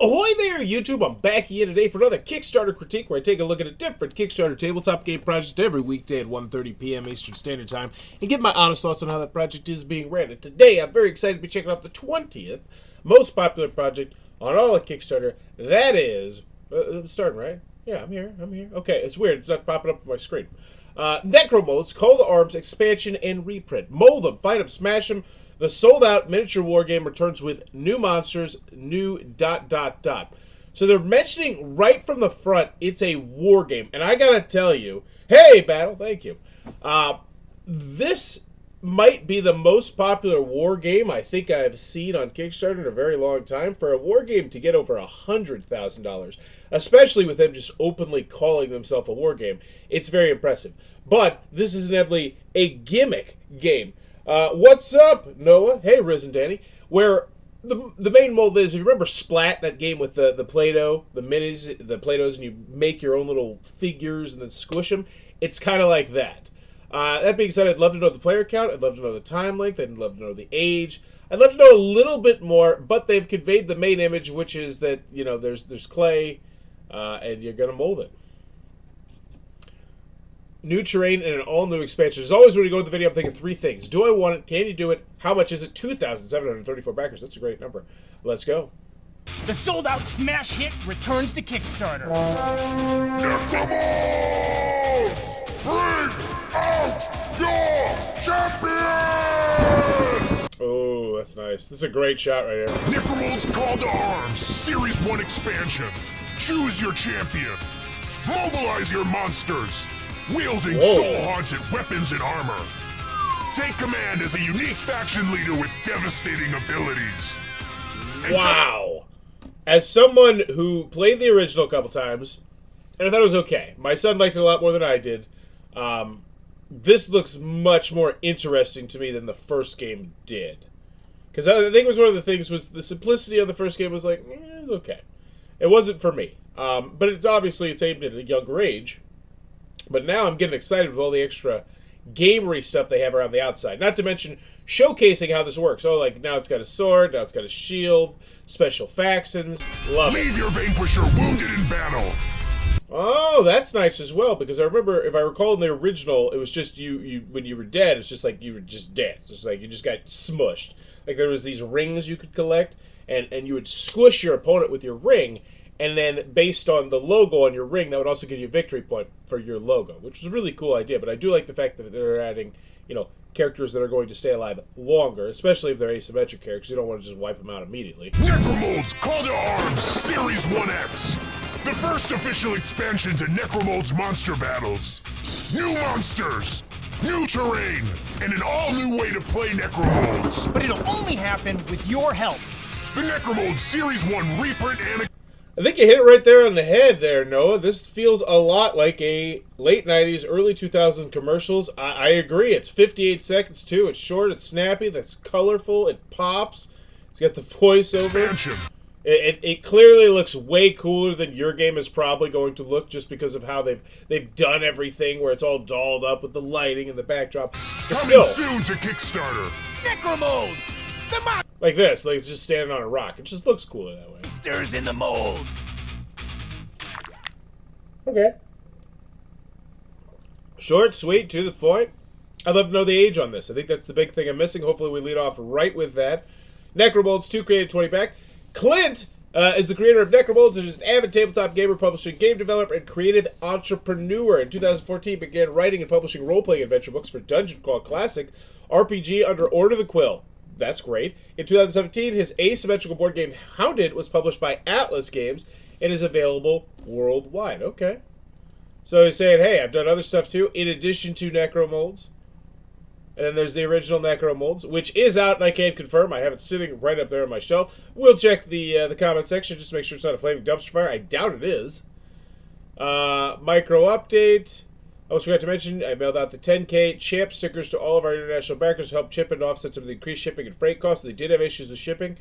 Ahoy there, YouTube! I'm back here today for another Kickstarter critique where I take a look at a different Kickstarter tabletop game project every weekday at 1:30 p.m. Eastern Standard Time and give my honest thoughts on how that project is being ran. And today, I'm very excited to be checking out the 20th most popular project on all of Kickstarter. That is... I'm starting, right? Yeah, I'm here. Okay, it's weird. It's not popping up on my screen. Necromolds, Call to Arms, Expansion, and Reprint. Mold them, fight them, smash them. The sold-out miniature war game returns with new monsters, new ... So they're mentioning right from the front, it's a war game. And I gotta tell you, hey, Battle, thank you. This might be the most popular war game I think I've seen on Kickstarter in a very long time. For a war game to get over $100,000, especially with them just openly calling themselves a war game, it's very impressive. But this is inevitably a gimmick game. What's up, Noah? Hey, Risen Danny. Where the main mold is, if you remember Splat, that game with the Play-Doh, the minis, the Play-Dohs, and you make your own little figures and then squish them, it's kind of like that. That being said, I'd love to know the player count, I'd love to know the time length, I'd love to know the age, I'd love to know a little bit more, but they've conveyed the main image, which is that, you know, there's clay, and you're going to mold it. New terrain and an all-new expansion. As always, when you go to the video, I'm thinking three things. Do I want it? Can you do it? How much is it? 2,734 backers. That's a great number. Let's go. The sold-out smash hit returns to Kickstarter. Necromolds! Bring out your champions! Oh, that's nice. This is a great shot right here. Necromolds Call to Arms, Series 1 expansion. Choose your champion. Mobilize your monsters. Wielding soul-haunted weapons and armor. Take command as a unique faction leader with devastating abilities. Wow. As someone who played the original a couple times, and I thought it was okay. My son liked it a lot more than I did. This looks much more interesting to me than the first game did. Because I think it was one of the things was the simplicity of the first game was like, it's okay. It wasn't for me. But it's obviously it's aimed at a younger age. But now I'm getting excited with all the extra gamery stuff they have around the outside. Not to mention showcasing how this works. Oh, like now it's got a sword, now it's got a shield, special factions. Love it. Leave your vanquisher wounded in battle. Oh, that's nice as well, because I remember, if I recall in the original, it was just you when you were dead, it's just like you were just dead. It's just like you just got smushed. Like there was these rings you could collect, and you would squish your opponent with your ring, and then based on the logo on your ring, that would also give you a victory point for your logo, which was a really cool idea. But I do like the fact that they're adding, you know, characters that are going to stay alive longer, especially if they're asymmetric characters. You don't want to just wipe them out immediately. Necromolds Call to Arms Series 1X. The first official expansion to Necromolds monster battles. New monsters, new terrain, and an all-new way to play Necromolds. But it'll only happen with your help. The Necromolds Series 1 reprint and... I think you hit it right there on the head there, Noah. This feels a lot like a late 90s, early 2000s commercials. I agree. It's 58 seconds, too. It's short, it's snappy, that's colorful, it pops. It's got the voiceover. Expansion. It clearly looks way cooler than your game is probably going to look, just because of how they've done everything, where it's all dolled up with the lighting and the backdrop. But Coming still, soon to Kickstarter. Necromolds! The like this, like it's just standing on a rock. It just looks cooler that way. monsters in the mold. Okay. Short, sweet, to the point. I'd love to know the age on this. I think that's the big thing I'm missing. Hopefully we lead off right with that. Necromolds 2 created 20 back. Clint is the creator of Necromolds and is an avid tabletop gamer, publishing, game developer, and creative entrepreneur. In 2014, began writing and publishing role-playing adventure books for Dungeon Crawl Classic RPG under Order the Quill. That's great. In 2017, his asymmetrical board game Hounded was published by Atlas Games and is available worldwide. Okay. So he's saying, hey, I've done other stuff too, in addition to Necromolds. And then there's the original Necromolds, which is out, and I can confirm. I have it sitting right up there on my shelf. We'll check the comment section just to make sure it's not a flaming dumpster fire. I doubt it is. Micro update. I almost forgot to mention, I mailed out the 10K champ stickers to all of our international backers to help chip and offset some of the increased shipping and freight costs. They did have issues with shipping.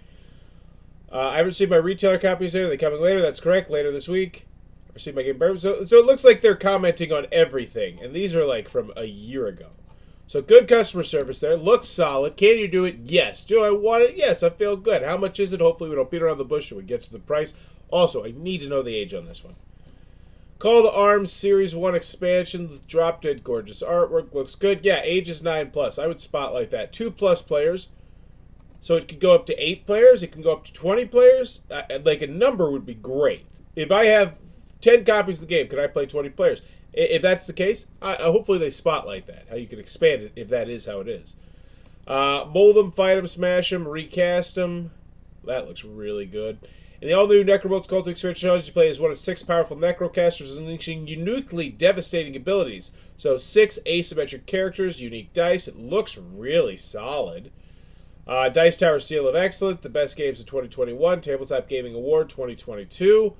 I haven't received my retailer copies there. They're coming later. That's correct. Later this week. I received my game. So it looks like they're commenting on everything. And these are like from a year ago. So good customer service there. Looks solid. Can you do it? Yes. Do I want it? Yes, I feel good. How much is it? Hopefully we don't beat around the bush and we get to the price. Also, I need to know the age on this one. Call to Arms Series 1 expansion. Drop dead gorgeous artwork. Looks good. Yeah, age is 9+. I would spotlight that. 2+ players. So it could go up to 8 players. It can go up to 20 players. Like a number would be great. If I have 10 copies of the game, can I play 20 players? If that's the case, hopefully they spotlight that. How you can expand it if that is how it is. Mold them, fight them, smash them, recast them. That looks really good. And the all-new Necromolds Cult expansion allows you to play as one of 6 powerful Necrocasters unleashing uniquely devastating abilities. So 6 asymmetric characters, unique dice. It looks really solid. Dice Tower Seal of Excellence, the best games of 2021, Tabletop Gaming Award 2022.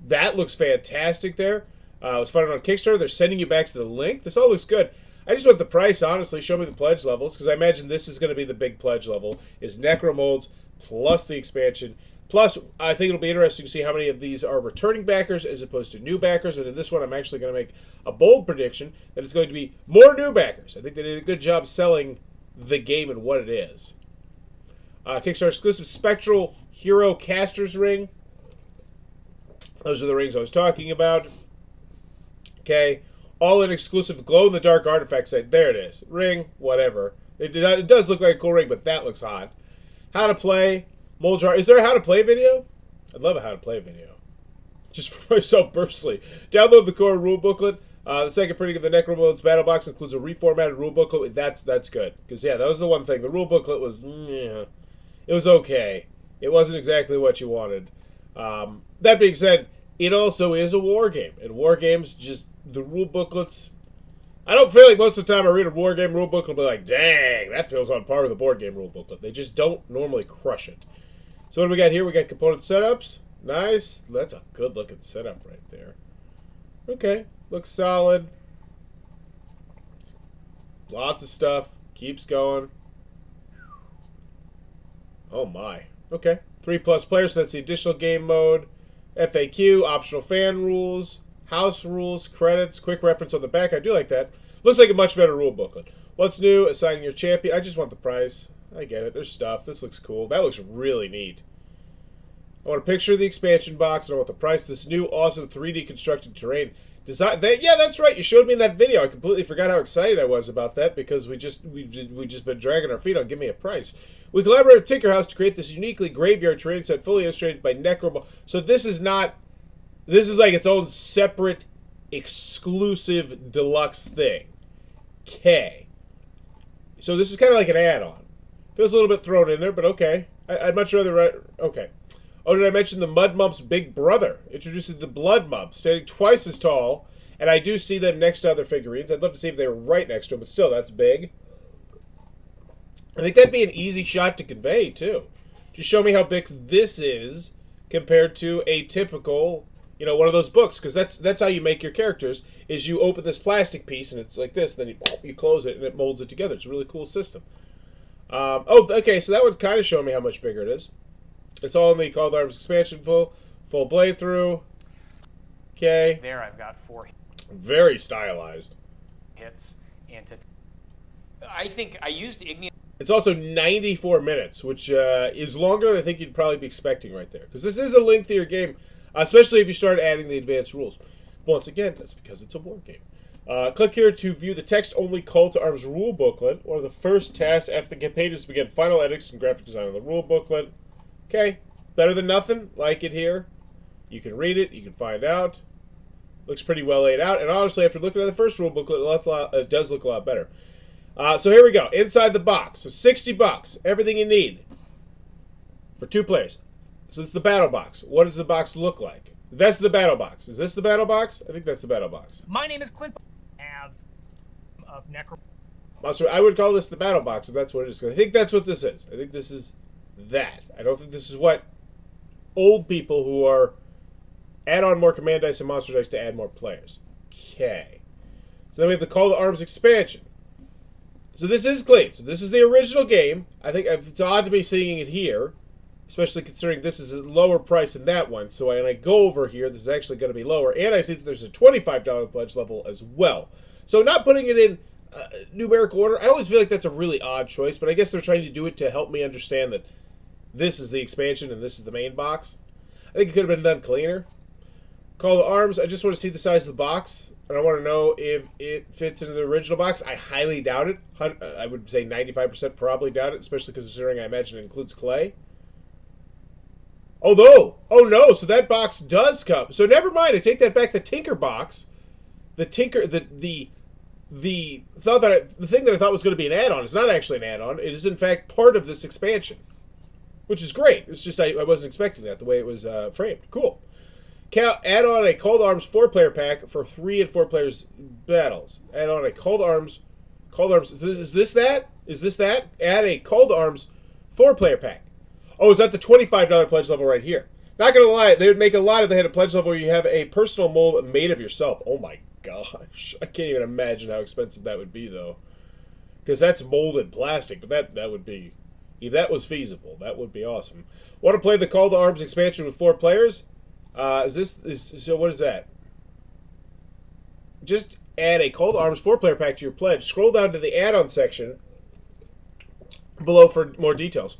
That looks fantastic there. It was funded on Kickstarter. They're sending you back to the link. This all looks good. I just want the price, honestly. Show me the pledge levels, because I imagine this is going to be the big pledge level, is Necromolds plus the expansion. Plus, I think it'll be interesting to see how many of these are returning backers as opposed to new backers. And in this one, I'm actually going to make a bold prediction that it's going to be more new backers. I think they did a good job selling the game and what it is. Kickstarter exclusive Spectral Hero Caster's Ring. Those are the rings I was talking about. Okay. All-in exclusive glow-in-the-dark artifact set. There it is. Ring, whatever. It does look like a cool ring, but that looks hot. How to play. Mold jar. Is there a how to play video? I'd love a how to play video. Just for myself personally. Download the core rule booklet. The second printing of the Necromolds battle box includes a reformatted rule booklet. That's good. Because, yeah, that was the one thing. The rule booklet was, it was okay. It wasn't exactly what you wanted. That being said, it also is a war game. And war games, just the rule booklets, I don't feel like most of the time I read a war game rule book and I'll be like, dang, that feels on par with a board game rule booklet. They just don't normally crush it. So what do we got here? We got component setups. Nice. That's a good looking setup right there. Okay. Looks solid. Lots of stuff. Keeps going. Oh my. Okay. 3+ players, so that's the additional game mode. FAQ, optional fan rules, house rules, credits, quick reference on the back. I do like that. Looks like a much better rule booklet. What's new? Assigning your champion. I just want the price. I get it. There's stuff. This looks cool. That looks really neat. I want a picture of the expansion box, and I want the price. This new awesome 3D constructed terrain. Yeah, that's right. You showed me in that video. I completely forgot how excited I was about that because we've just been dragging our feet on give me a price. We collaborated with Tinker House to create this uniquely graveyard terrain set fully illustrated by Necromold. So this is like its own separate, exclusive, deluxe thing. Okay. So this is kind of like an add-on. Feels a little bit thrown in there, but okay. I'd much rather... Okay. Oh, did I mention the Mud Mump's big brother? Introducing the Blood Mump, standing twice as tall. And I do see them next to other figurines. I'd love to see if they were right next to him, but still, that's big. I think that'd be an easy shot to convey, too. Just show me how big this is compared to a typical, one of those books. Because that's how you make your characters, is you open this plastic piece, and it's like this, then you close it, and it molds it together. It's a really cool system. Okay, so that would kind of show me how much bigger it is. It's all in the Call to Arms expansion full playthrough. Okay. There I've got 4 Very stylized. hits. I think I used Igneous. It's also 94 minutes, which is longer than I think you'd probably be expecting right there. Because this is a lengthier game, especially if you start adding the advanced rules. Once again, that's because it's a war game. Click here to view the text-only Call to Arms rule booklet, or the first task after the campaign is to begin final edits and graphic design on the rule booklet. Okay, better than nothing. Like it here. You can read it. You can find out. Looks pretty well laid out. And honestly, after looking at the first rule booklet, it does look a lot better. So here we go. Inside the box. So $60. Everything you need for 2 players. So it's the battle box. What does the box look like? That's the battle box. Is this the battle box? I think that's the battle box. My name is Clint. Of Necro. Monster, I would call this the battle box if that's what it is. I think that's what this is. I think this is that. I don't think this is what old people who are add on more command dice and monster dice to add more players. Okay. So then we have the Call to Arms expansion. So this is clean. So this is the original game. I think it's odd to be seeing it here, especially considering this is a lower price than that one. So when I go over here, this is actually going to be lower. And I see that there's a $25 pledge level as well. So not putting it in numerical order. I always feel like that's a really odd choice, but I guess they're trying to do it to help me understand that this is the expansion and this is the main box. I think it could have been done cleaner. Call to Arms, I just want to see the size of the box, and I want to know if it fits into the original box. I highly doubt it. I would say 95% probably doubt it, especially considering I imagine it includes clay. Oh no, so that box does come. So never mind, I take that back. The Tinker box, the thing that I thought was going to be an add-on is not actually an add-on. It is in fact part of this expansion, which is great. It's just I wasn't expecting that the way it was framed. Cool. Add on a Call to Arms 4-player pack for 3 and 4 players battles. Add on a Call to Arms. Is this that? Add a Call to Arms 4-player pack. Oh, is that the $25 pledge level right here? Not gonna lie, they would make a lot if they had a pledge level where you have a personal mold made of yourself. Oh my gosh, I can't even imagine how expensive that would be though, because that's molded plastic. But that would be, if that was feasible, that would be awesome. Want to play the Call to Arms expansion with 4 players? So what is that? Just add a Call to Arms 4-player pack to your pledge. Scroll down to the add-on section below for more details.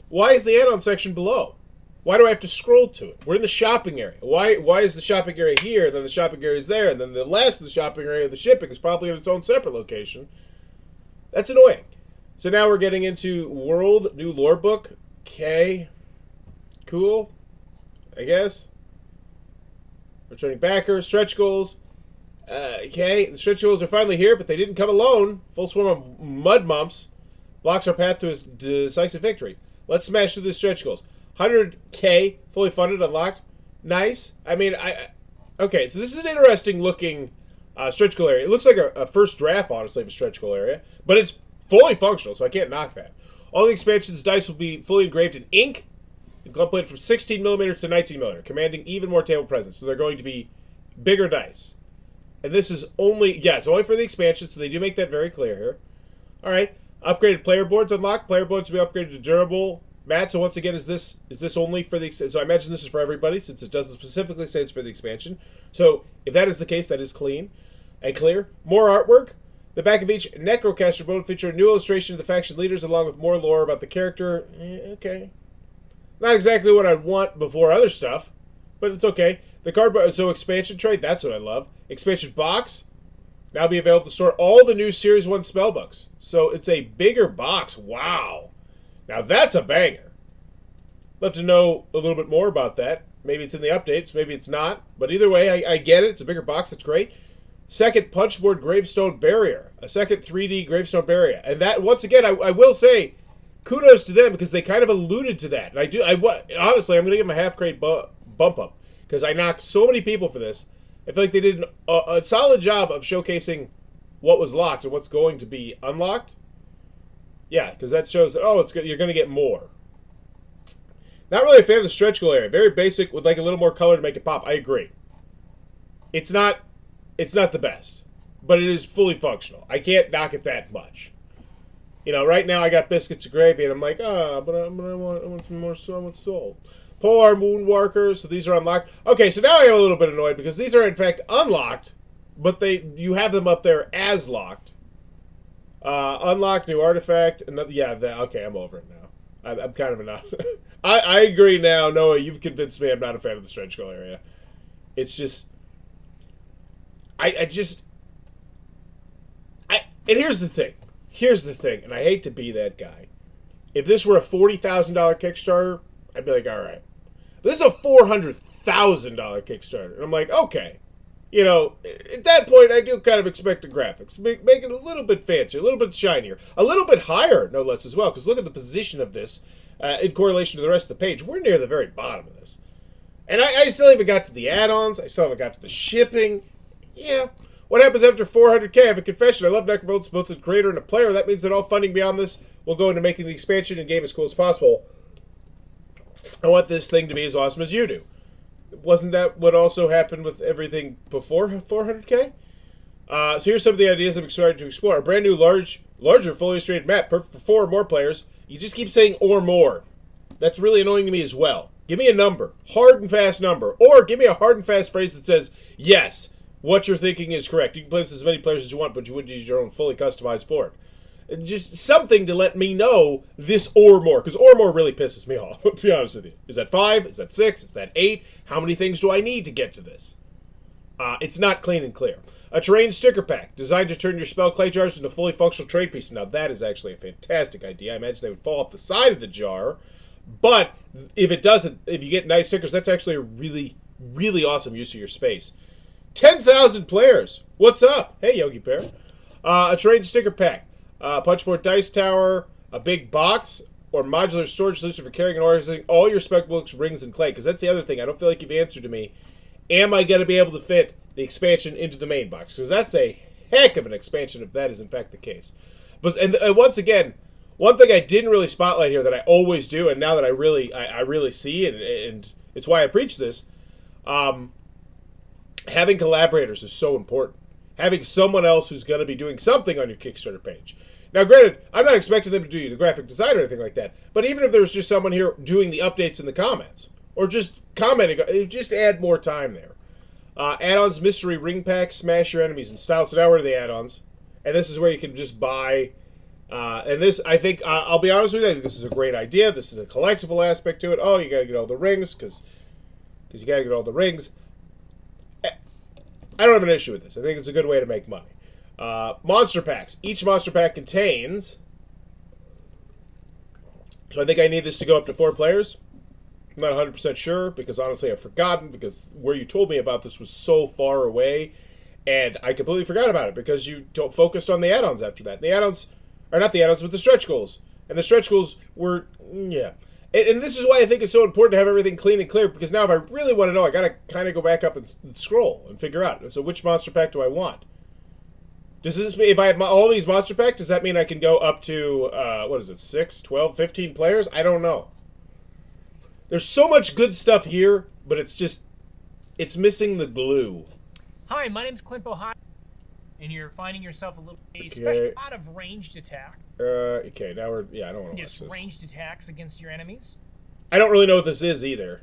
Why is the add-on section below? Why do I have to scroll to it? We're in the shopping area. Why is the shopping area here, and then the shopping area is there, and then the last of the shopping area, the shipping, is probably in its own separate location? That's annoying. So now we're getting into World, new lore book. Okay. Cool. I guess. Returning backers, stretch goals. Okay, the stretch goals are finally here, but they didn't come alone. Full swarm of mud mumps blocks our path to a decisive victory. Let's smash through the stretch goals. 100K, fully funded, unlocked. Nice. I mean, okay, so this is an interesting looking stretch goal area. It looks like a first draft, honestly, of a stretch goal area, but it's fully functional, so I can't knock that. All the expansions dice will be fully engraved in ink. Club plate from 16mm to 19mm, commanding even more table presence. So they're going to be bigger dice. And this is only, it's only for the expansion, so they do make that very clear here. All right, upgraded player boards unlocked. Player boards will be upgraded to durable. Matt, so once again, is this only for the, so I imagine this is for everybody, since it doesn't specifically say it's for the expansion. So if that is the case, that is clean and clear. More artwork. The back of each Necrocaster board feature a new illustration of the faction leaders, along with more lore about the character. Okay. Not exactly what I'd want before other stuff, but it's okay. The cardboard, so expansion trade, that's what I love. Expansion box, now be available to store all the new Series 1 spellbooks. So it's a bigger box. Wow. Now that's a banger. Love to know a little bit more about that. Maybe it's in the updates, maybe it's not. But either way, I get it. It's a bigger box, it's great. Second punchboard gravestone barrier. A second 3D gravestone barrier. And that, once again, I will say, kudos to them, because they kind of alluded to that. And honestly, I'm going to give them a half-grade bump up, because I knocked so many people for this. I feel like they did a solid job of showcasing what was locked and what's going to be unlocked. Yeah, because that shows that, you're going to get more. Not really a fan of the stretch goal area. Very basic, with like a little more color to make it pop. I agree. It's not the best, but it is fully functional. I can't knock it that much. You know, right now I got biscuits and gravy, and I'm like, but I want some more soul. Polearm Woundwalker, so these are unlocked. Okay, so now I am a little bit annoyed, because these are in fact unlocked, but you have them up there as locked. Unlocked, new artifact, okay, I'm over it now. I'm kind of enough. I agree now, Noah, you've convinced me I'm not a fan of the stretch goal area. It's just, and here's the thing, and I hate to be that guy. If this were a $40,000 Kickstarter, I'd be like, all right. But this is a $400,000 Kickstarter. And I'm like, okay. You know, at that point, I do kind of expect the graphics. Make it a little bit fancier, a little bit shinier, a little bit higher, no less, as well. Because look at the position of this in correlation to the rest of the page. We're near the very bottom of this. And I still haven't got to the add-ons. I still haven't got to the shipping. Yeah. What happens after 400K? I have a confession. I love Necromolds, both as a creator and a player. That means that all funding beyond this will go into making the expansion and game as cool as possible. I want this thing to be as awesome as you do. Wasn't that what also happened with everything before 400K? So here's some of the ideas I'm excited to explore. A brand new larger fully illustrated map, perfect for 4 or more players. You just keep saying or more. That's really annoying to me as well. Give me a number. Hard and fast number. Or give me a hard and fast phrase that says, yes, what you're thinking is correct. You can play this with as many players as you want, but you would use your own fully customized board. Just something to let me know this or more, because or more really pisses me off, to be honest with you. Is that 5? Is that 6? Is that 8? How many things do I need to get to this? It's not clean and clear. A terrain sticker pack, designed to turn your spell clay jars into fully functional trade pieces. Now, that is actually a fantastic idea. I imagine they would fall off the side of the jar, but if it doesn't, if you get nice stickers, that's actually a really, really awesome use of your space. 10,000 players. What's up? Hey, Yogi Bear. A terrain sticker pack. Punchboard dice tower, a big box, or modular storage solution for carrying and organizing all your spec books, rings, and clay. Because that's the other thing. I don't feel like you've answered to me. Am I going to be able to fit the expansion into the main box? Because that's a heck of an expansion if that is in fact the case. But and once again, one thing I didn't really spotlight here that I always do, and now that I really see, and it's why I preach this, having collaborators is so important. Having someone else who's going to be doing something on your Kickstarter page. Now, granted, I'm not expecting them to do the graphic design or anything like that, but even if there's just someone here doing the updates in the comments, or just commenting, just add more time there. Add-ons, mystery ring pack, smash your enemies in style. So now we're to the add-ons, and this is where you can just buy. And this, I think, I'll be honest with you, I think this is a great idea. This is a collectible aspect to it. Oh, you got to get all the rings because you got to get all the rings. I don't have an issue with this. I think it's a good way to make money. Monster packs. Each monster pack contains. So I think I need this to go up to 4 players. I'm not 100% sure because honestly I've forgotten because where you told me about this was so far away and I completely forgot about it because you focused on the add-ons after that. The add-ons are not the add-ons but the stretch goals. And the stretch goals were, yeah. And this is why I think it's so important to have everything clean and clear because now if I really want to know, I got to kind of go back up and scroll and figure out. So which monster pack do I want? Does this mean if I have all these monster packs, does that mean I can go up to, what is it, 6, 12, 15 players? I don't know. There's so much good stuff here, but it's just, it's missing the glue. Hi, my name's Clint Ohio, and you're finding yourself a special lot of ranged attack. Okay, now we're, yeah, I don't want to watch this. Ranged attacks against your enemies. I don't really know what this is either.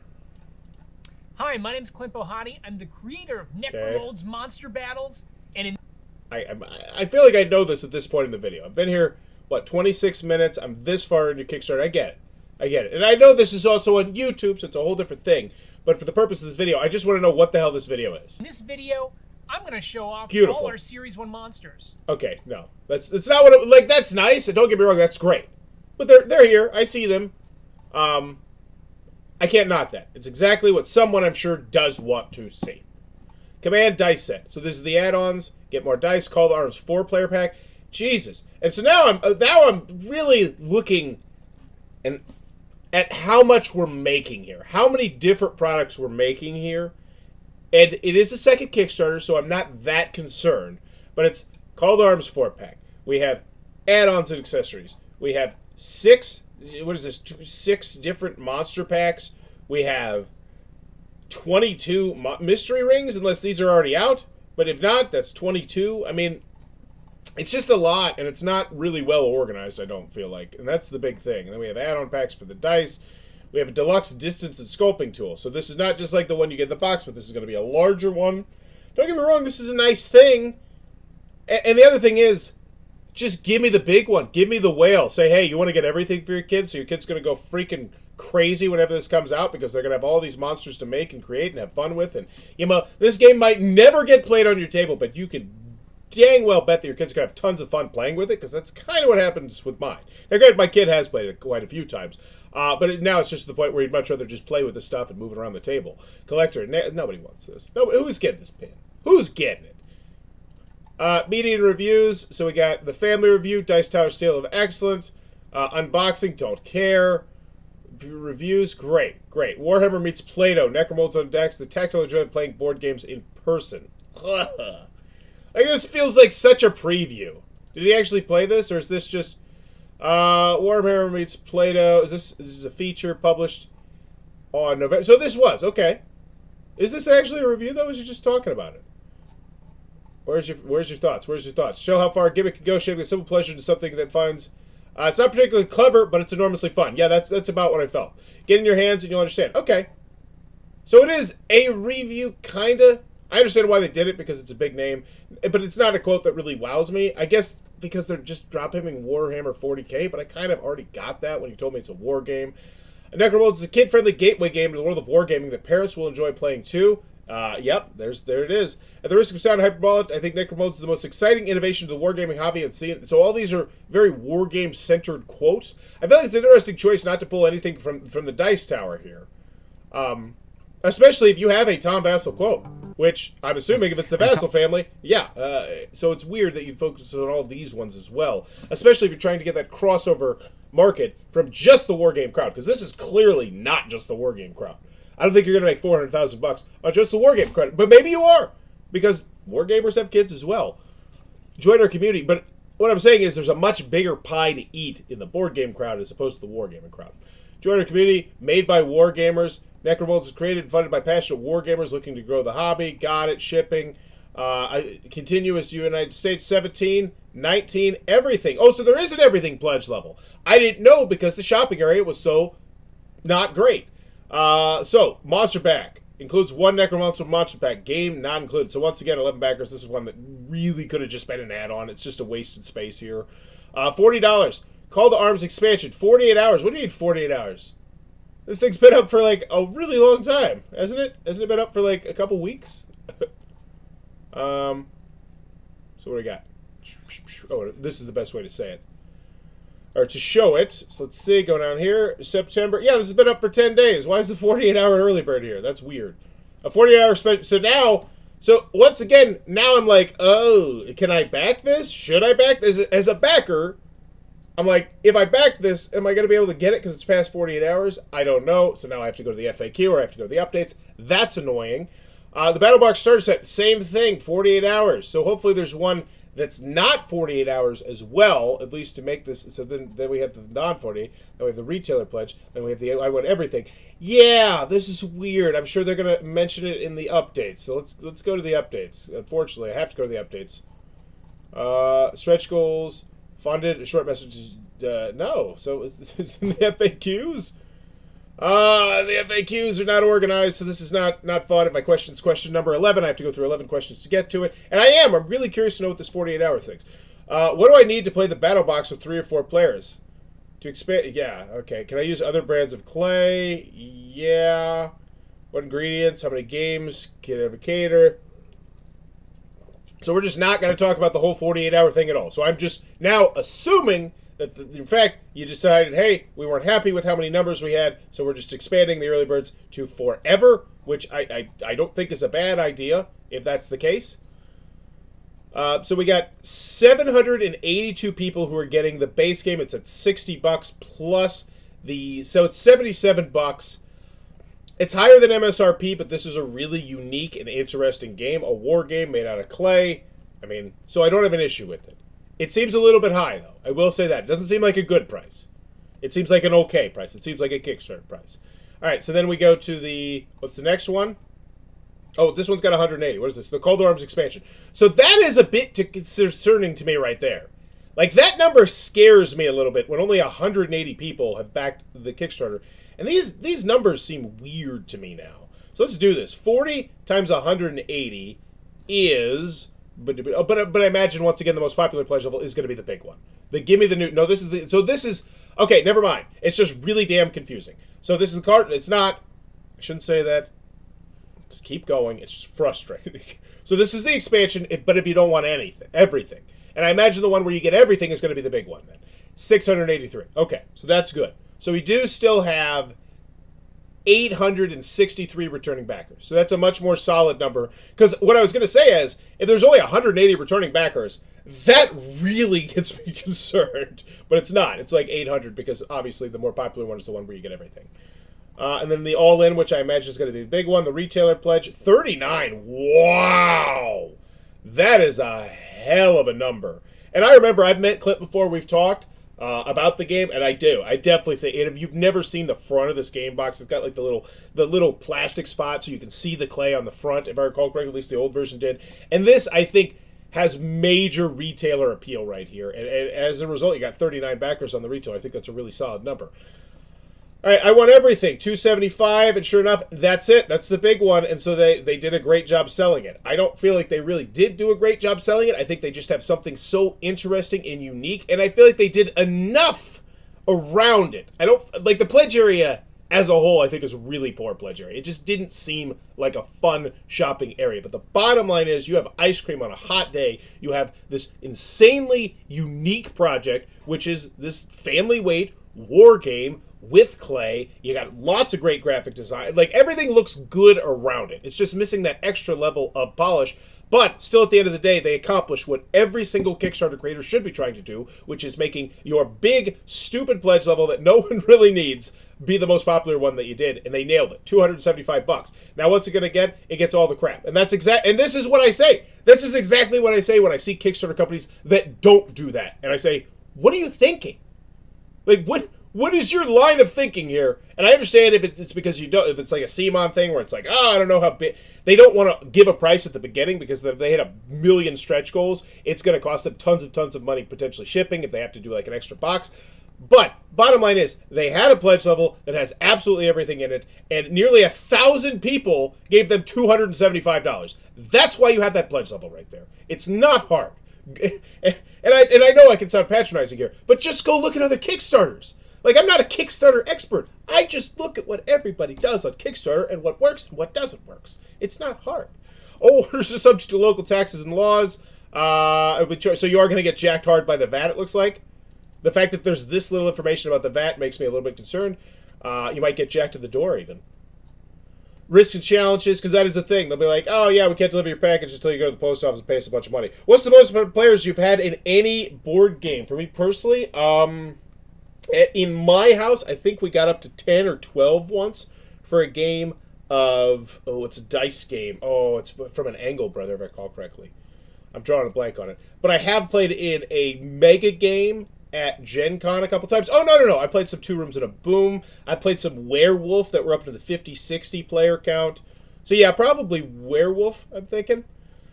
Hi, my name's Clint Ohio. I'm the creator of Necromolds Monster Battles, and in I feel like I know this at this point in the video. I've been here, what, 26 minutes? I'm this far into Kickstarter. I get it. I get it. And I know this is also on YouTube, so it's a whole different thing. But for the purpose of this video, I just want to know what the hell this video is. this video, I'm going to show off all our Series 1 monsters. Okay, no. That's not what... like, that's nice, and don't get me wrong, that's great. But they're here. I see them. I can't knock that. It's exactly what someone, I'm sure, does want to see. Command dice set. So this is the add-ons. Get more dice. Call to Arms 4-player pack. Jesus. And so now I'm really looking at how much we're making here. How many different products we're making here. And it is a second Kickstarter, so I'm not that concerned. But it's Call to Arms 4-pack. We have add-ons and accessories. We have 6 different monster packs. We have 22 mystery rings, unless these are already out. But if not, that's 22. I mean, it's just a lot, and it's not really well organized, I don't feel like. And that's the big thing. And then we have add-on packs for the dice. We have a deluxe distance and sculpting tool. So this is not just like the one you get in the box, but this is going to be a larger one. Don't get me wrong, this is a nice thing. And the other thing is, just give me the big one. Give me the whale. Say, hey, you want to get everything for your kids, so your kid's going to go freaking crazy whenever this comes out because they're going to have all these monsters to make and create and have fun with. And, you know, this game might never get played on your table, but you can dang well bet that your kid's going to have tons of fun playing with it because that's kind of what happens with mine. Now, granted, my kid has played it quite a few times, but now it's just to the point where he'd much rather just play with the stuff and move it around the table. Collector, nobody wants this. Who's getting this pin? Who's getting it? Media and reviews. So we got the family review, Dice Tower Seal of Excellence, unboxing, don't care. Reviews, great. Warhammer meets Play-Doh, Necromolds on decks, the tactile enjoyment of playing board games in person. Like, this feels like such a preview. Did he actually play this, or is this just Warhammer meets Play-Doh? This is a feature published on November. So this was okay. Is this actually a review though? Or was you just talking about it? Where's your thoughts? Where's your thoughts? Show how far a gimmick can go, shaping a simple pleasure to something that finds. It's not particularly clever, but it's enormously fun. Yeah, that's about what I felt. Get in your hands and you'll understand. Okay. So it is a review, kinda. I understand why they did it because it's a big name, but it's not a quote that really wows me. I guess because they're just drop-himming Warhammer 40k, but I kind of already got that when you told me it's a war game. Necromolds is a kid-friendly gateway game to the world of wargaming that parents will enjoy playing too. Yep, there it is. At the risk of sounding hyperbolic, I think Necromolds is the most exciting innovation to the wargaming hobby and scene. So all these are very wargame-centered quotes. I feel like it's an interesting choice not to pull anything from the Dice Tower here. Especially if you have a Tom Vassal quote, which I'm assuming if it's the Vassal family, yeah. So it's weird that you'd focus on all these ones as well, especially if you're trying to get that crossover market from just the wargame crowd, because this is clearly not just the wargame crowd. I don't think you're going to make $400,000 on just the wargame crowd, but maybe you are, because wargamers have kids as well. Join our community, but what I'm saying is there's a much bigger pie to eat in the board game crowd as opposed to the wargaming crowd. Join our community, made by wargamers. Necromolds is created and funded by passionate wargamers looking to grow the hobby. Got it. Shipping. Continuous United States 17, 19, everything. Oh, so there is an everything pledge level. I didn't know because the shopping area was so not great. So, Monster Pack. Includes one Necromonster Monster Pack. Game not included. So once again, 11 backers. This is one that really could have just been an add-on. It's just a wasted space here. $40. Call to Arms expansion. 48 hours. What do you need 48 hours? This thing's been up for like a really long time, hasn't it? Hasn't it been up for like a couple weeks? So what do we got? Oh, this is the best way to say it. Or to show it. So let's see, go down here. September. Yeah, this has been up for 10 days. Why is the 48-hour early bird here? That's weird. A 48-hour special. So now, once again, now I'm like, oh, can I back this? Should I back this? As a backer, I'm like, if I back this, am I going to be able to get it because it's past 48 hours? I don't know. So now I have to go to the FAQ or I have to go to the updates. That's annoying. The Battle Box Starter Set, same thing, 48 hours. So hopefully there's one that's not 48 hours as well, at least to make this. So then we have the non-48, then we have the retailer pledge, then we have the I want everything. Yeah, this is weird. I'm sure they're going to mention it in the updates. So let's go to the updates. Unfortunately, I have to go to the updates. Stretch goals. Funded, a short message, no. So it's in the FAQs? The FAQs are not organized, so this is not fun. If my question's question number 11, I have to go through 11 questions to get to it. And I'm really curious to know what this 48-hour thing's. What do I need to play the Battle Box with 3 or 4 players? To expand, yeah, okay. Can I use other brands of clay? Yeah. What ingredients? How many games? Can I have a cater? So we're just not going to talk about the whole 48-hour thing at all. So I'm just now assuming that, in fact, you decided, hey, we weren't happy with how many numbers we had, so we're just expanding the early birds to forever, which I don't think is a bad idea, if that's the case. So we got 782 people who are getting the base game. It's at $60 plus so it's $77. It's higher than MSRP, but this is a really unique and interesting game. A war game made out of clay. I mean, so I don't have an issue with it. It seems a little bit high, though. I will say that. It doesn't seem like a good price. It seems like an okay price. It seems like a Kickstarter price. All right, so then we go to what's the next one? Oh, this one's got 180. What is this? The Call to Arms expansion. So that is a bit concerning to me right there. Like, that number scares me a little bit when only 180 people have backed the Kickstarter. And these numbers seem weird to me now. So let's do this. 40 times 180 is, but I imagine once again the most popular pledge level is going to be the big one. The give me the new. No, this is okay. Never mind. It's just really damn confusing. So this is the card. It's not. I shouldn't say that. Just keep going. It's just frustrating. So this is the expansion. But if you don't want everything, and I imagine the one where you get everything is going to be the big one then. 683. Okay, so that's good. So we do still have 863 returning backers. So that's a much more solid number. Because what I was going to say is, if there's only 180 returning backers, that really gets me concerned. But it's not. It's like 800 because obviously the more popular one is the one where you get everything. And then the all-in, which I imagine is going to be the big one, the retailer pledge, 39. Wow! That is a hell of a number. And I remember I've met Clint before. We've talked about the game, and I do. I definitely think, and if you've never seen the front of this game box, it's got like the little plastic spot so you can see the clay on the front, if I recall correctly, at least the old version did. And this, I think, has major retailer appeal right here. And as a result, you got 39 backers on the retail. I think that's a really solid number. all right, I want everything, $275, and sure enough, that's it. That's the big one, and so they did a great job selling it. I don't feel like they really did do a great job selling it. I think they just have something so interesting and unique, and I feel like they did enough around it. I don't, like, the pledge area as a whole, I think, is a really poor pledge area. It just didn't seem like a fun shopping area. But the bottom line is you have ice cream on a hot day. You have this insanely unique project, which is this family weight war game with clay. You got lots of great graphic design. Like, everything looks good around it. It's just missing that extra level of polish. But still, at the end of the day, they accomplish what every single Kickstarter creator should be trying to do, which is making your big, stupid pledge level that no one really needs be the most popular one that you did. And they nailed it. $275. Now, what's it going to get? It gets all the crap. And that's and this is what I say. This is exactly what I say when I see Kickstarter companies that don't do that. And I say, what are you thinking? Like, what is your line of thinking here? And I understand if it's because you don't, if it's like a CMON thing where it's like, I don't know how big. They don't want to give a price at the beginning because if they hit 1 million stretch goals, it's going to cost them tons of money potentially shipping if they have to do like an extra box. But bottom line is they had a pledge level that has absolutely everything in it, and nearly 1,000 people gave them $275. That's why you have that pledge level right there. It's not hard. And I know I can sound patronizing here, but just go look at other Kickstarters. Like, I'm not a Kickstarter expert. I just look at what everybody does on Kickstarter and what works and what doesn't work. It's not hard. Orders are subject to local taxes and laws. So you are going to get jacked hard by the VAT, it looks like. The fact that there's this little information about the VAT makes me a little bit concerned. You might get jacked at the door, even. Risks and challenges, because that is the thing. They'll be like, oh, yeah, we can't deliver your package until you go to the post office and pay us a bunch of money. What's the most players you've had in any board game? For me personally, in my house, I think we got up to 10 or 12 once for a game of, it's a dice game. Oh, it's from an Angle Brother, if I recall correctly. I'm drawing a blank on it. But I have played in a mega game at Gen Con a couple times. Oh, no. I played some Two Rooms and a Boom. I played some Werewolf that were up to the 50-60 player count. So, yeah, probably Werewolf, I'm thinking.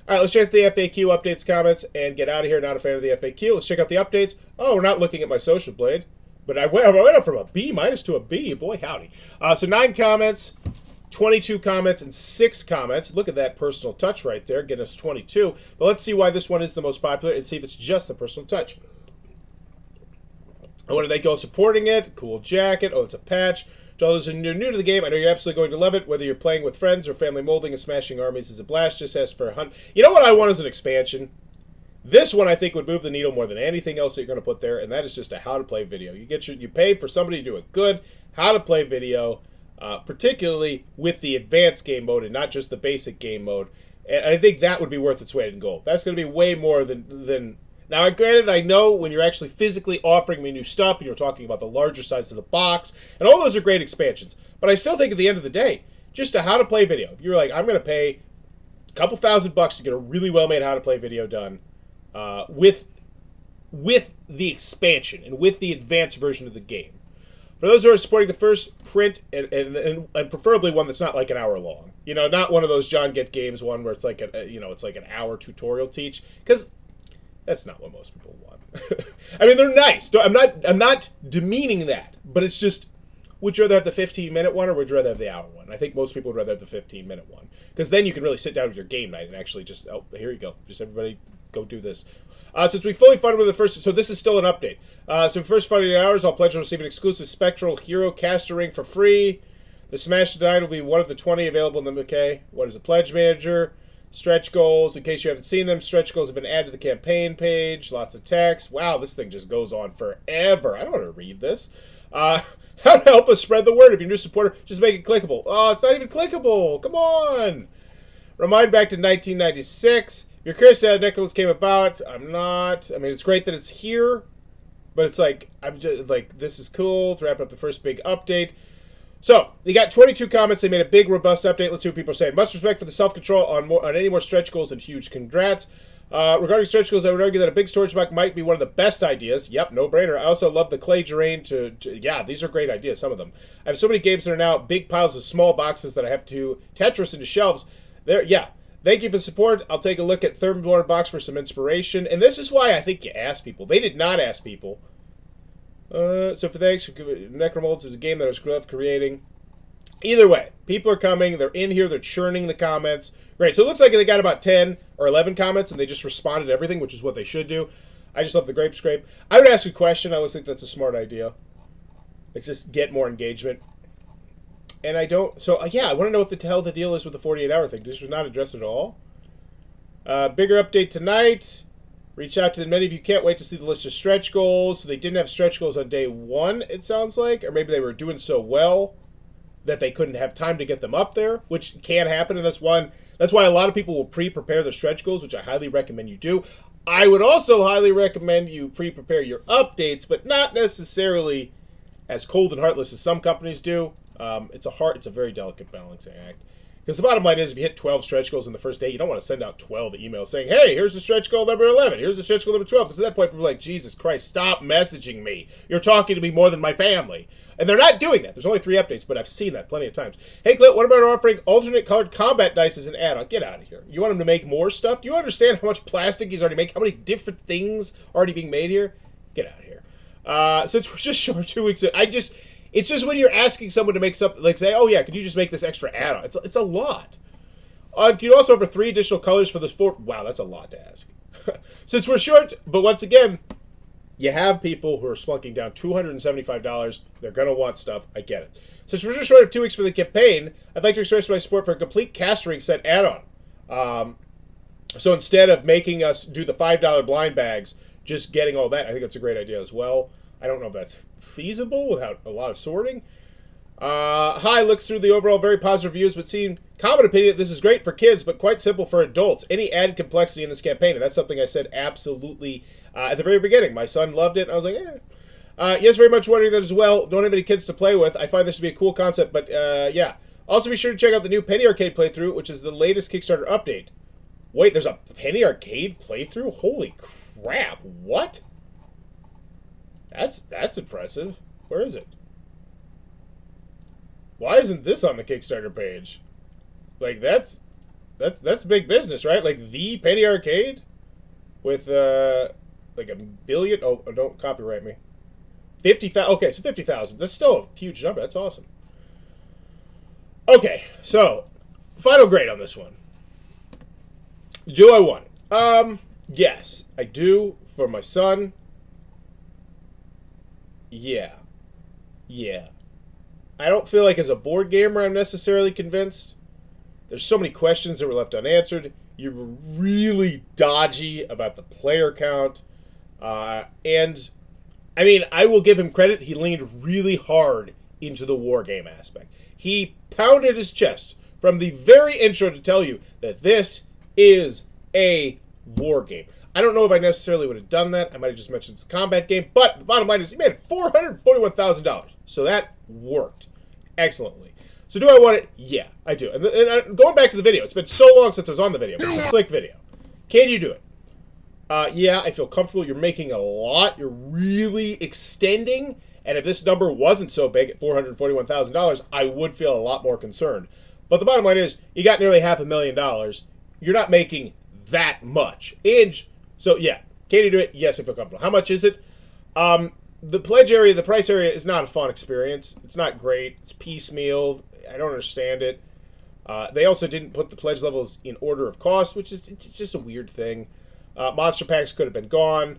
All right, let's check the FAQ updates, comments, and get out of here. Not a fan of the FAQ. Let's check out the updates. Oh, we're not looking at my social blade. But I went up from a B- to a B. Boy, howdy. So 9 comments, 22 comments, and 6 comments. Look at that personal touch right there, getting us 22. But let's see why this one is the most popular and see if it's just the personal touch. I want to thank you all supporting it. Cool jacket. Oh, it's a patch. To all those who are new to the game, I know you're absolutely going to love it. Whether you're playing with friends or family molding and smashing armies is a blast. Just ask for a hunt. You know what I want as an expansion? This one I think would move the needle more than anything else that you're going to put there, and that is just a how-to-play video. You pay for somebody to do a good how-to-play video, particularly with the advanced game mode and not just the basic game mode. And I think that would be worth its weight in gold. That's going to be way more than. Now, granted, I know when you're actually physically offering me new stuff and you're talking about the larger size of the box, and all those are great expansions. But I still think at the end of the day, just a how-to-play video. If you're like, I'm going to pay a couple $1,000 to get a really well-made how-to-play video done, with the expansion and with the advanced version of the game. For those who are supporting the first print, and preferably one that's not like an hour long, not one of those John Get Games one where it's like it's like an hour tutorial teach, because that's not what most people want. I mean, they're nice. I'm not demeaning that, but it's just, would you rather have the 15-minute one or would you rather have the hour one? I think most people would rather have the 15-minute one, because then you can really sit down with your game night and actually just, oh, here you go, just everybody go do this. Since we fully funded with the first, so this is still an update. So first 48 hours, I'll pledge to receive an exclusive Spectral Hero Caster Ring for free. The Smash Design will be one of the 20 available in the MK. What is a Pledge Manager? Stretch goals, in case you haven't seen them, stretch goals have been added to the campaign page. Lots of text. Wow, this thing just goes on forever. I don't want to read this. How to help us spread the word. If you're a new supporter, just make it clickable. Oh, it's not even clickable. Come on. Remind back to 1996. If you're curious how Necromolds came about, I'm not. I mean, it's great that it's here, but it's like, I'm just like, this is cool to wrap up the first big update. So, they got 22 comments. They made a big, robust update. Let's see what people are saying. Much respect for the self-control on any more stretch goals, and huge congrats. Regarding stretch goals, I would argue that a big storage box might be one of the best ideas. Yep, no-brainer. I also love the clay terrain yeah, these are great ideas, some of them. I have so many games that are now big piles of small boxes that I have to Tetris into shelves. Yeah. Thank you for the support. I'll take a look at Thermidor box for some inspiration. And this is why I think you ask people. They did not ask people. So for thanks, Necromolds is a game that I grew up creating. Either way, people are coming. They're in here. They're churning the comments. Great. So it looks like they got about 10 or 11 comments, and they just responded to everything, which is what they should do. I just love the grape scrape. I would ask a question. I always think that's a smart idea. It's just get more engagement. And I don't... So, yeah, I want to know what the hell the deal is with the 48-hour thing. This was not addressed at all. Bigger update tonight. Reach out to many of you. Can't wait to see the list of stretch goals. So they didn't have stretch goals on day one, it sounds like. Or maybe they were doing so well that they couldn't have time to get them up there, which can happen. And that's why a lot of people will pre-prepare their stretch goals, which I highly recommend you do. I would also highly recommend you pre-prepare your updates, but not necessarily as cold and heartless as some companies do. It's a very delicate balancing act. Because the bottom line is, if you hit 12 stretch goals in the first day, you don't want to send out 12 emails saying, hey, here's the stretch goal number 11, here's the stretch goal number 12. Because at that point, people are like, Jesus Christ, stop messaging me. You're talking to me more than my family. And they're not doing that. There's only 3 updates, but I've seen that plenty of times. Hey, Clint, what about offering alternate colored combat dice as an add-on? Get out of here. You want him to make more stuff? Do you understand how much plastic he's already making? How many different things are already being made here? Get out of here. Since we're just short 2 weeks, it's just when you're asking someone to make something, like say, oh yeah, could you just make this extra add-on? It's a lot. Can you also offer 3 additional colors for this 4? Wow, that's a lot to ask. Since we're short, but once again, you have people who are splunking down $275. They're going to want stuff. I get it. Since we're just short of 2 weeks for the campaign, I'd like to express my support for a complete castering set add-on. So instead of making us do the $5 blind bags, just getting all that, I think that's a great idea as well. I don't know if that's feasible without a lot of sorting. Hi, looks through the overall very positive reviews, but seeing common opinion, this is great for kids, but quite simple for adults. Any added complexity in this campaign? And that's something I said absolutely at the very beginning. My son loved it. I was like, yes, very much wondering that as well. Don't have any kids to play with. I find this to be a cool concept, but yeah. Also be sure to check out the new Penny Arcade playthrough, which is the latest Kickstarter update. Wait, there's a Penny Arcade playthrough? Holy crap, what? That's impressive. Where is it? Why isn't this on the Kickstarter page? Like, that's big business, right? Like, the Penny Arcade? With, like, 1 billion... Oh, don't copyright me. 50,000... Okay, so 50,000. That's still a huge number. That's awesome. Okay, so, final grade on this one. Do I want it? Yes, I do. For my son... Yeah. I don't feel like as a board gamer I'm necessarily convinced. There's so many questions that were left unanswered. You were really dodgy about the player count. And, I mean, I will give him credit. He leaned really hard into the war game aspect. He pounded his chest from the very intro to tell you that this is a war game. I don't know if I necessarily would have done that. I might have just mentioned it's a combat game. But the bottom line is he made $441,000. So that worked excellently. So do I want it? Yeah, I do. And going back to the video, it's been so long since I was on the video. It's a slick video. Can you do it? Yeah, I feel comfortable. You're making a lot. You're really extending. And if this number wasn't so big at $441,000, I would feel a lot more concerned. But the bottom line is you got nearly $500,000. You're not making that much. So, yeah. Can you do it? Yes, I feel comfortable. How much is it? The pledge area, the price area is not a fun experience. It's not great. It's piecemeal. I don't understand it. They also didn't put the pledge levels in order of cost, which is it's just a weird thing. Monster packs could have been gone.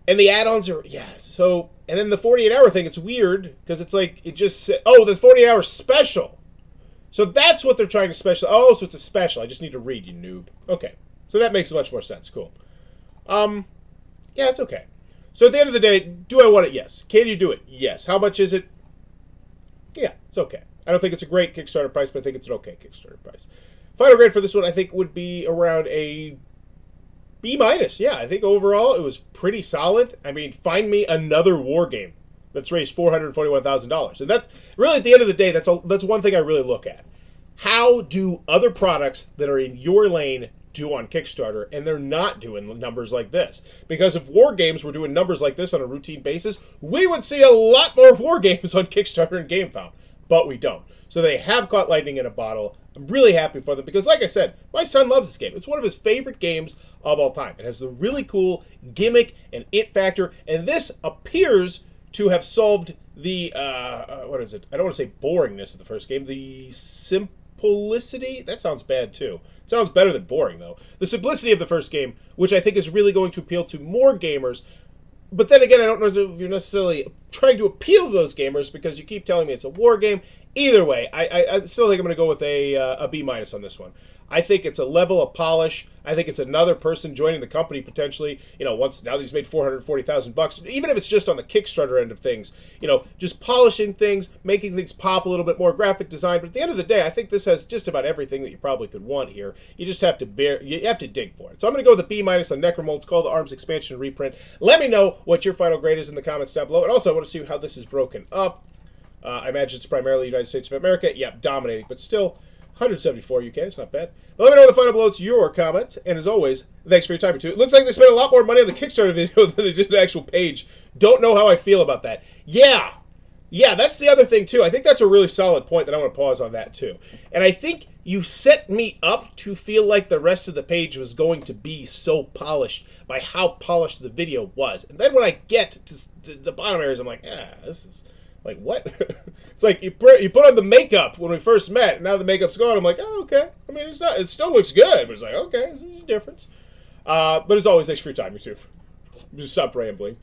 And the add-ons are, yeah. So, and then the 48-hour thing, it's weird because it's like, it just said, oh, the 48-hour special. So that's what they're trying to special. Oh, so it's a special. I just need to read, you noob. Okay. So that makes much more sense. Cool. Yeah, it's okay. So at the end of the day, do I want it? Yes. Can you do it? Yes. How much is it? Yeah, it's okay. I don't think it's a great Kickstarter price, but I think it's an okay Kickstarter price. Final grade for this one, I think, would be around a B-. Yeah, I think overall it was pretty solid. I mean, find me another war game that's raised $441,000. And that's really, at the end of the day, that's one thing I really look at. How do other products that are in your lane do on Kickstarter, and they're not doing numbers like this? Because if war games were doing numbers like this on a routine basis, we would see a lot more war games on Kickstarter and GameFound, but we don't. So they have caught lightning in a bottle. I'm really happy for them because, like I said, my son loves this game. It's one of his favorite games of all time. It has the really cool gimmick and it factor, and this appears to have solved the, what is it? I don't want to say boringness of the first game. The simplicity? That sounds bad, too. It sounds better than boring, though. The simplicity of the first game, which I think is really going to appeal to more gamers. But then again, I don't know if you're necessarily trying to appeal to those gamers because you keep telling me it's a war game. Either way, I still think I'm going to go with a B- on this one. I think it's a level of polish. I think it's another person joining the company potentially. You know, once now that he's made $440,000, even if it's just on the Kickstarter end of things. You know, just polishing things, making things pop a little bit more, graphic design. But at the end of the day, I think this has just about everything that you probably could want here. You just have to dig for it. So I'm going to go with a B- on Necromolds, called the Arms Expansion Reprint. Let me know what your final grade is in the comments down below, and also I want to see how this is broken up. I imagine it's primarily United States of America. Yep, dominating, but still 174 UK. It's not bad. Let me know in the final below. It's your comment. And as always, thanks for your time. It looks like they spent a lot more money on the Kickstarter video than they did the actual page. Don't know how I feel about that. Yeah, that's the other thing, too. I think that's a really solid point that I want to pause on that, too. And I think you set me up to feel like the rest of the page was going to be so polished by how polished the video was. And then when I get to the bottom areas, I'm like, this is... like, what? It's like you put on the makeup when we first met, and now the makeup's gone. I'm like, oh, okay. I mean, it's not. It still looks good, but it's like, okay, there's a difference. But as always, thanks for your time, you two. Just stop rambling.